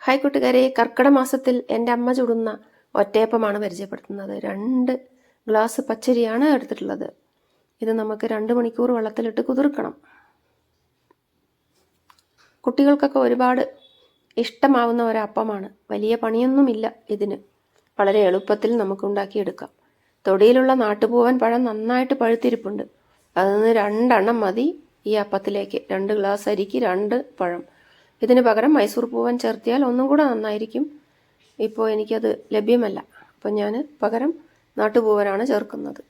Hi കൂട്ടുകാരെ, കർക്കിടക മാസത്തിൽ എൻ്റെ അമ്മ ചുടുന്ന ഒറ്റയപ്പമാണ് പരിചയപ്പെടുത്തുന്നത്. 2 ഗ്ലാസ് പച്ചരിയാണ് എടുത്തിട്ടുള്ളത്. ഇത് നമുക്ക് 2 മണിക്കൂർ വെള്ളത്തിലിട്ട് കുതിർക്കണം. കുട്ടികൾക്കൊക്കെ ഒരുപാട് ഇഷ്ടമാവുന്ന ഒരപ്പമാണ്. വലിയ പണിയൊന്നുമില്ല ഇതിന്. വളരെ എളുപ്പത്തിൽ നമുക്ക് ഉണ്ടാക്കിയെടുക്കാം. തൊടിയിലുള്ള നാട്ടുപൂവൻ പഴം നന്നായിട്ട് പഴുത്തിരിപ്പുണ്ട്. അതിൽ 2 എണ്ണം മതി ഈ അപ്പത്തിലേക്ക്. 2 ഗ്ലാസ് അരിക്ക് 2 പഴം. ഇതിന് പകരം മൈസൂർ പൂവൻ ചേർത്തിയാൽ ഒന്നും കൂടെ നന്നായിരിക്കും. ഇപ്പോൾ എനിക്കത് ലഭ്യമല്ല, അപ്പം ഞാൻ പകരം നാട്ടുപൂവനാണ് ചേർക്കുന്നത്.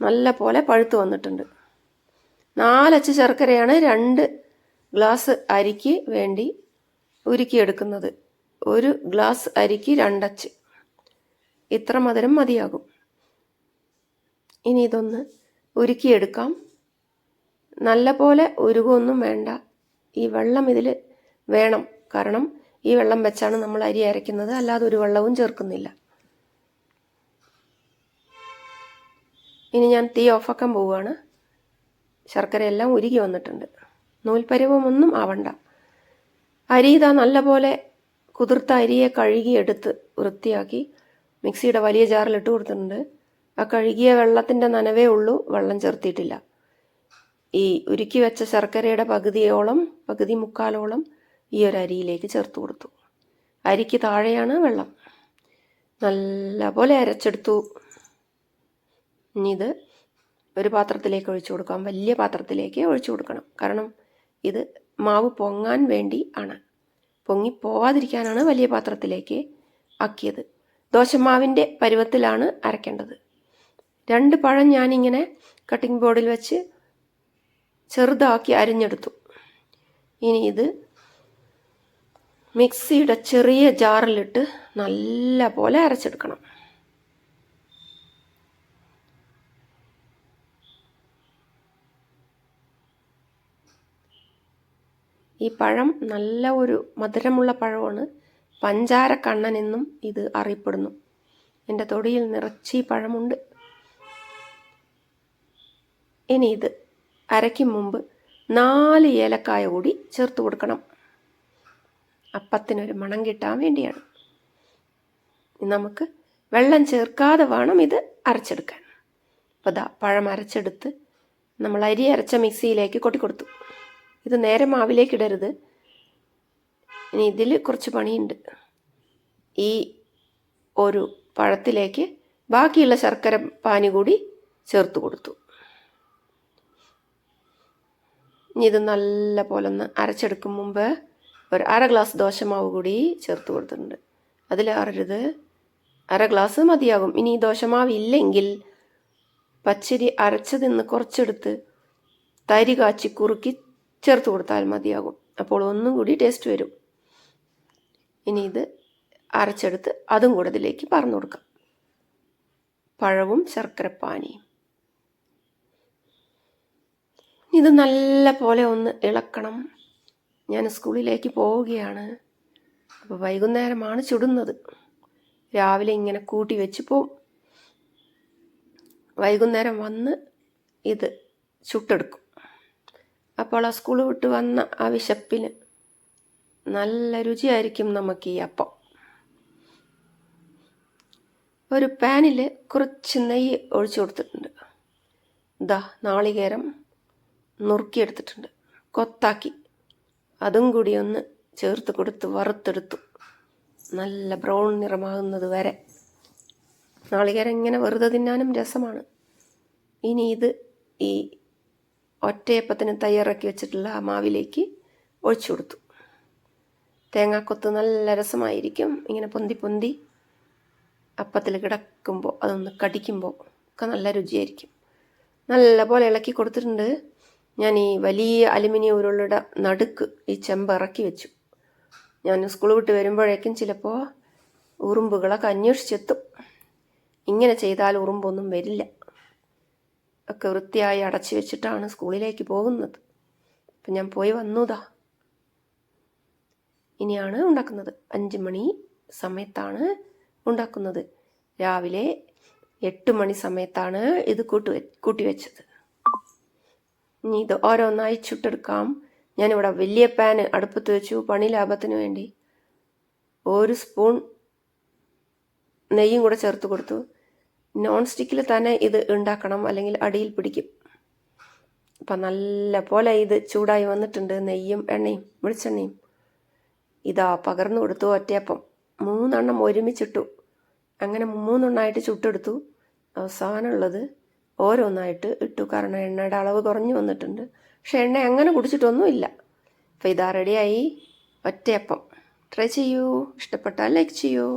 നല്ല പോലെ പഴുത്ത് വന്നിട്ടുണ്ട്. 4 അച്ച് ശർക്കരയാണ് 2 ഗ്ലാസ് അരിക്ക് വേണ്ടി ഉരുക്കിയെടുക്കുന്നത്. 1 ഗ്ലാസ് അരിക്ക് 2 അച്ച്. ഇത്ര മധുരം മതിയാകും. ഇനി ഇതൊന്ന് ഉരുക്കിയെടുക്കാം. നല്ല പോലെ ഉരുകൊന്നും വേണ്ട. ഈ വെള്ളം ഇതിൽ വേണം. കാരണം ഈ വെള്ളം വെച്ചാണ് നമ്മൾ അരി അരയ്ക്കുന്നത്, അല്ലാതെ ഒരു വെള്ളവും ചേർക്കുന്നില്ല. ഇനി ഞാൻ തീ ഓഫാക്കാൻ പോവുകയാണ്. ശർക്കരയെല്ലാം ഉരുകി വന്നിട്ടുണ്ട്. നൂൽപ്പരുവമൊന്നും ആവണ്ട. അരി ഇതാ നല്ലപോലെ കുതിർത്ത അരിയെ കഴുകിയെടുത്ത് വൃത്തിയാക്കി മിക്സിയുടെ വലിയ ജാറിലിട്ട് കൊടുത്തിട്ടുണ്ട്. ആ കഴുകിയ വെള്ളത്തിൻ്റെ നനവേ ഉള്ളൂ, വെള്ളം ചേർത്തിയിട്ടില്ല. ഈ ഉരുക്കി വെച്ച ശർക്കരയുടെ പകുതി മുക്കാലോളം ഈ ഒരു അരിയിലേക്ക് ചേർത്ത് കൊടുത്തു. അരിക്ക് താഴെയാണ് വെള്ളം. നല്ല പോലെ അരച്ചെടുത്തു. ഇനി ഇത് ഒരു പാത്രത്തിലേക്ക് ഒഴിച്ചു കൊടുക്കാം. വലിയ പാത്രത്തിലേക്ക് ഒഴിച്ചു കൊടുക്കണം. കാരണം ഇത് മാവ് പൊങ്ങാൻ വേണ്ടി ആണ്. പൊങ്ങിപ്പോവാതിരിക്കാനാണ് വലിയ പാത്രത്തിലേക്ക് ആക്കിയത്. ദോശമാവിൻ്റെ പരുവത്തിലാണ് അരക്കേണ്ടത്. 2 പഴം ഞാനിങ്ങനെ കട്ടിംഗ് ബോർഡിൽ വെച്ച് ചെറുതാക്കി അരിഞ്ഞെടുത്തു. ഇനി ഇത് മിക്സിയുടെ ചെറിയ ജാറിലിട്ട് നല്ല പോലെ അരച്ചെടുക്കണം. ഈ പഴം നല്ല ഒരു മധുരമുള്ള പഴമാണ്. പഞ്ചാര കണ്ണൻ എന്നും ഇത് അറിയപ്പെടുന്നു. എൻ്റെ തൊടിയിൽ നിറച്ച് ഈ പഴമുണ്ട്. ഇനി ഇത് അരയ്ക്കും മുമ്പ് 4 ഏലക്കായ കൂടി ചേർത്ത് കൊടുക്കണം. അപ്പത്തിനൊരു മണം കിട്ടാൻ വേണ്ടിയാണ്. നമുക്ക് വെള്ളം ചേർക്കാതെ വേണം ഇത് അരച്ചെടുക്കാൻ. അപ്പോൾ ദാ പഴം അരച്ചെടുത്ത് നമ്മൾ അരി അരച്ച മിക്സിയിലേക്ക് കൊട്ടിക്കൊടുത്തു. ഇത് നേരെ മാവിലേക്ക് ഇടരുത്. ഇനി ഇതിൽ കുറച്ച് പണിയുണ്ട്. ഈ ഒരു പഴത്തിലേക്ക് ബാക്കിയുള്ള ശർക്കര പാനി കൂടി ചേർത്ത് കൊടുത്തു. ഇനി ഇത് നല്ല പോലെ ഒന്ന് അരച്ചെടുക്കും മുമ്പ് ഒരു 1/2 ഗ്ലാസ് ദോശമാവ് കൂടി ചേർത്ത് കൊടുത്തിട്ടുണ്ട്. അതിലേറരുത്, 1/2 ഗ്ലാസ് മതിയാകും. ഇനി ഈ ദോശമാവ് ഇല്ലെങ്കിൽ പച്ചരി അരച്ചതിന്ന് കുറച്ചെടുത്ത് തരി കാച്ചി കുറുക്കി ചേർത്ത് കൊടുത്താൽ മതിയാകും. അപ്പോൾ ഒന്നും കൂടി ടേസ്റ്റ് വരും. ഇനി ഇത് അരച്ചെടുത്ത് അതും കൂടെ ഇതിലേക്ക് പറഞ്ഞു കൊടുക്കാം. പഴവും ശർക്കരപ്പാനിയും. ഇത് നല്ല പോലെ ഒന്ന് ഇളക്കണം. ഞാൻ സ്കൂളിലേക്ക് പോവുകയാണ്. അപ്പോൾ വൈകുന്നേരമാണ് ചുടുന്നത്. രാവിലെ ഇങ്ങനെ കൂട്ടി വെച്ച് പോവും. വൈകുന്നേരം വന്ന് ഇത് ചുട്ടെടുക്കും. അപ്പോൾ ആ സ്കൂൾ വിട്ട് വന്ന ആ വിശപ്പിന് നല്ല രുചിയായിരിക്കും നമുക്ക് ഈ അപ്പം. ഒരു പാനിൽ കുറച്ച് നെയ്യ് ഒഴിച്ചു കൊടുത്തിട്ടുണ്ട്. നാളികേരം നുറുക്കിയെടുത്തിട്ടുണ്ട്, കൊത്താക്കി. അതും കൂടി ഒന്ന് ചേർത്ത് കൊടുത്ത് വറുത്തെടുത്തു. നല്ല ബ്രൗൺ നിറമാകുന്നത് വരെ. നാളികേരം ഇങ്ങനെ വെറുതെ തിന്നാനും രസമാണ്. ഇനി ഇത് ഈ ഒറ്റയപ്പത്തിന് തയ്യാറാക്കി വെച്ചിട്ടുള്ള ആ മാവിലേക്ക് ഒഴിച്ചു കൊടുത്തു. തേങ്ങാക്കൊത്ത് നല്ല രസമായിരിക്കും. ഇങ്ങനെ പൊന്തി അപ്പത്തിൽ കിടക്കുമ്പോൾ അതൊന്ന് കടിക്കുമ്പോൾ ഒക്കെ നല്ല രുചിയായിരിക്കും. നല്ല പോലെ ഇളക്കി കൊടുത്തിട്ടുണ്ട്. ഞാൻ ഈ വലിയ അലുമിനിയം ഉരുളുടെ നടുക്ക് ഈ ചെമ്പ് ഇറക്കി വെച്ചു. ഞാൻ സ്കൂൾ വിട്ട് വരുമ്പോഴേക്കും ചിലപ്പോൾ ഉറുമ്പുകളൊക്കെ അന്വേഷിച്ചെത്തും. ഇങ്ങനെ ചെയ്താൽ ഉറുമ്പൊന്നും വരില്ല. ഒക്കെ വൃത്തിയായി അടച്ചു വെച്ചിട്ടാണ് സ്കൂളിലേക്ക് പോകുന്നത്. അപ്പം ഞാൻ പോയി വന്നുതാ. ഇനിയാണ് ഉണ്ടാക്കുന്നത്. 5 മണി സമയത്താണ് ഉണ്ടാക്കുന്നത്. രാവിലെ 8 മണി സമയത്താണ് ഇത് കൂട്ടി വെച്ചത്. ഇനി ഇത് ഓരോന്നായി ചുട്ടെടുക്കാം. ഞാനിവിടെ വലിയ പാന് അടുപ്പത്ത് വെച്ചു, പണി ലാഭത്തിന് വേണ്ടി. 1 സ്പൂൺ നെയ്യും കൂടെ ചേർത്ത് കൊടുത്തു. നോൺ സ്റ്റിക്കിൽ തന്നെ ഇത് ഉണ്ടാക്കണം, അല്ലെങ്കിൽ അടിയിൽ പിടിക്കും. അപ്പം നല്ല പോലെ ഇത് ചൂടായി വന്നിട്ടുണ്ട്. നെയ്യും എണ്ണയും വെളിച്ചെണ്ണയും ഇതാ പകർന്നു കൊടുത്തു. ഒറ്റയപ്പം 3 എണ്ണം ഒരുമിച്ചിട്ടു. അങ്ങനെ 3 എണ്ണമായിട്ട് ചുട്ടെടുത്തു. അവസാനമുള്ളത് ഓരോന്നായിട്ട് ഇട്ടു. കാരണം എണ്ണയുടെ അളവ് കുറഞ്ഞു വന്നിട്ടുണ്ട്. പക്ഷെ എണ്ണ അങ്ങനെ കുടിച്ചിട്ടൊന്നുമില്ല. അപ്പോൾ ഇതാ റെഡിയായി ഒറ്റയപ്പം. ട്രൈ ചെയ്യൂ. ഇഷ്ടപ്പെട്ടാൽ ലൈക്ക് ചെയ്യൂ.